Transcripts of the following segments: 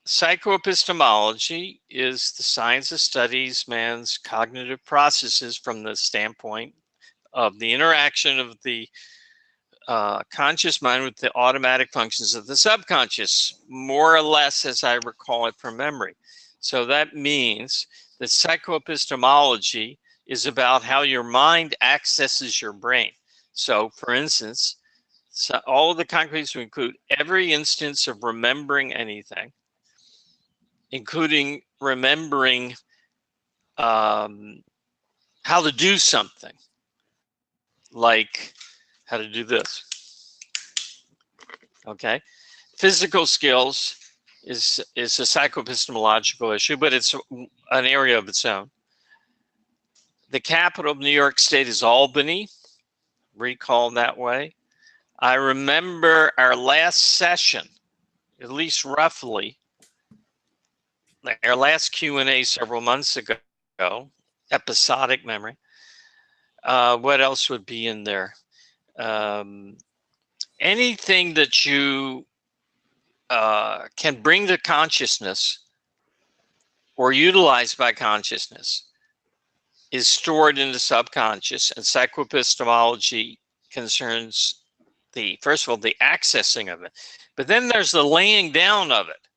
Psycho-epistemology is the science that studies man's cognitive processes from the standpoint of the interaction of the conscious mind with the automatic functions of the subconscious, more or less as I recall it from memory. So that means that psychoepistemology is about how your mind accesses your brain. So for instance, all of the concretes would include every instance of remembering anything, including remembering how to do something, like how to do this. Okay, physical skills is a psychoepistemological issue, but it's an area of its own. The capital of New York State is Albany, recall that way. I remember our last session, at least roughly, our last Q&A several months ago, episodic memory. What else would be in there? Anything that you can bring to consciousness or utilized by consciousness is stored in the subconscious, and psychoepistemology concerns first of all, the accessing of it, but then there's the laying down of it.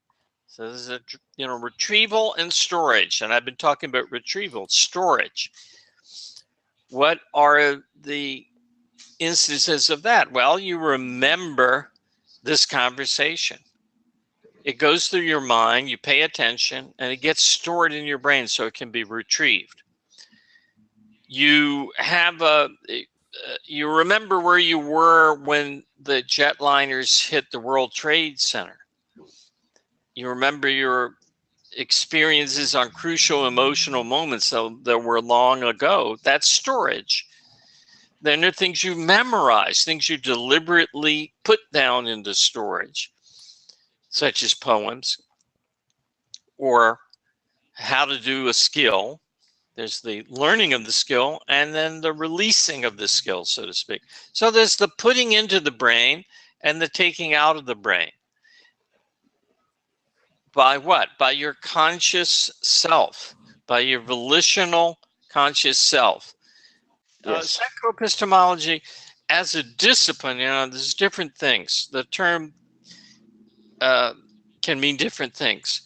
So there's a, retrieval and storage, and I've been talking about retrieval, storage. What are the instances of that? Well, you remember this conversation. It goes through your mind, you pay attention, and it gets stored in your brain so it can be retrieved. You have you remember where you were when the jetliners hit the World Trade Center. You remember your experiences on crucial emotional moments that were long ago. That's storage. Then there are things you memorize, things you deliberately put down into storage, such as poems or how to do a skill. There's the learning of the skill and then the releasing of the skill, so to speak. So there's the putting into the brain and the taking out of the brain. By what? By your conscious self, by your volitional conscious self. Yes. Psychoepistemology as a discipline, there's different things. The term can mean different things.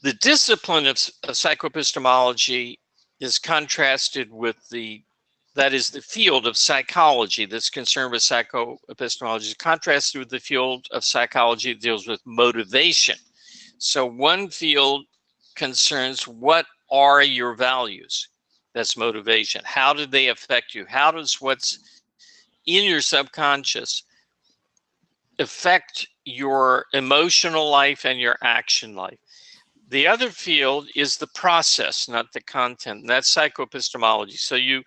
The discipline of psychoepistemology is contrasted with that is the field of psychology that's concerned with psychoepistemology, is contrasted with the field of psychology that deals with motivation. So one field concerns what are your values? That's motivation. How do they affect you? How does what's in your subconscious affect your emotional life and your action life? The other field is the process, not the content. And that's psychoepistemology. So you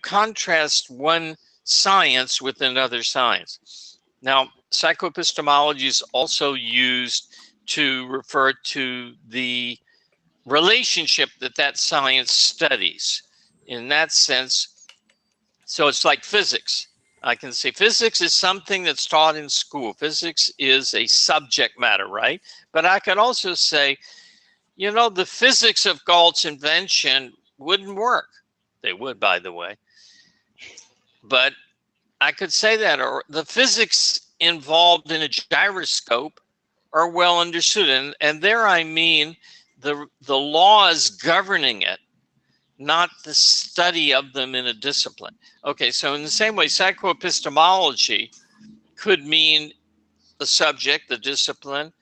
contrast one science with another science. Now, psychoepistemology is also used to refer to the relationship that science studies. In that sense, so it's like physics. I can say physics is something that's taught in school. Physics is a subject matter, right? But I could also say, the physics of Galt's invention wouldn't work. They would, by the way. But I could say that, or the physics involved in a gyroscope are well understood. And there I mean the laws governing it, not the study of them in a discipline. Okay, so in the same way, psychoepistemology could mean the subject, the discipline,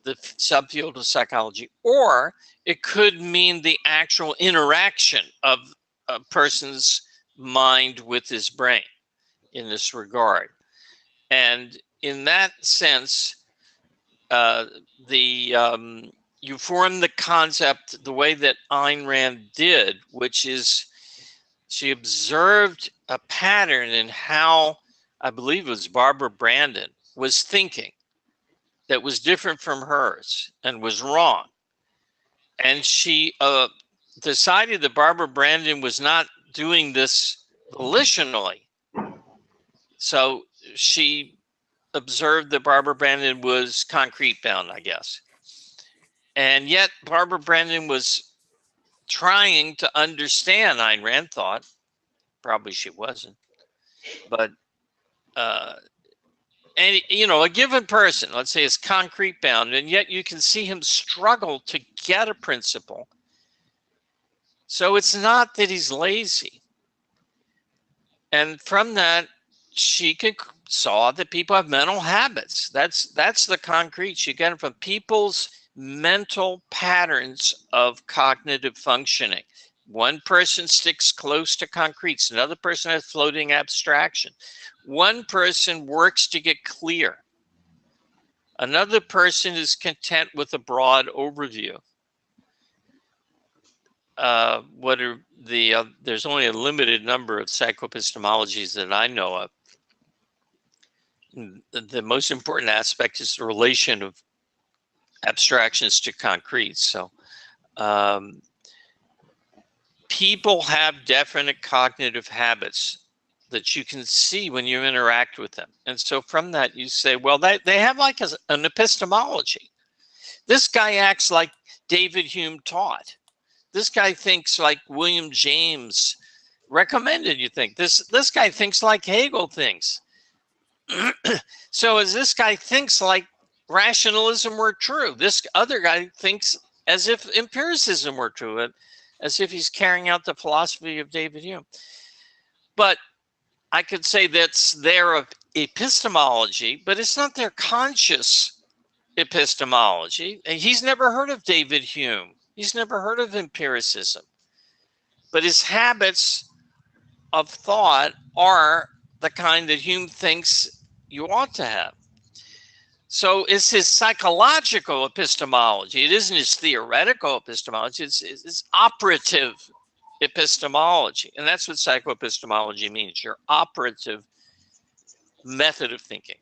the subfield of psychology, or it could mean the actual interaction of a person's mind with his brain in this regard. And in that sense, you form the concept the way that Ayn Rand did, which is she observed a pattern in how, I believe it was Barbara Brandon, was thinking that was different from hers and was wrong. And she decided that Barbara Brandon was not doing this volitionally. So she observed that Barbara Brandon was concrete bound, I guess. And yet Barbara Brennan was trying to understand Ayn Rand thought. Probably she wasn't. But, and you know, a given person, let's say, is concrete bound, and yet you can see him struggle to get a principle. So it's not that he's lazy. And from that, she saw that people have mental habits. That's the concrete. She got it from people's mental patterns of cognitive functioning. One person sticks close to concretes. Another person has floating abstraction. One person works to get clear. Another person is content with a broad overview. There's only a limited number of psychoepistemologies that I know of. The most important aspect is the relation of abstractions to concrete. So people have definite cognitive habits that you can see when you interact with them. And so from that, you say, well, they have like an epistemology. This guy acts like David Hume taught. This guy thinks like William James recommended you think. This guy thinks like Hegel thinks. So as this guy thinks like rationalism were true, this other guy thinks as if empiricism were true, as if he's carrying out the philosophy of David Hume. But I could say that's their epistemology, but it's not their conscious epistemology. And he's never heard of David Hume. He's never heard of empiricism. But his habits of thought are the kind that Hume thinks you ought to have. So it's his psychological epistemology. It isn't his theoretical epistemology. It's operative epistemology. And that's what psychoepistemology means, your operative method of thinking.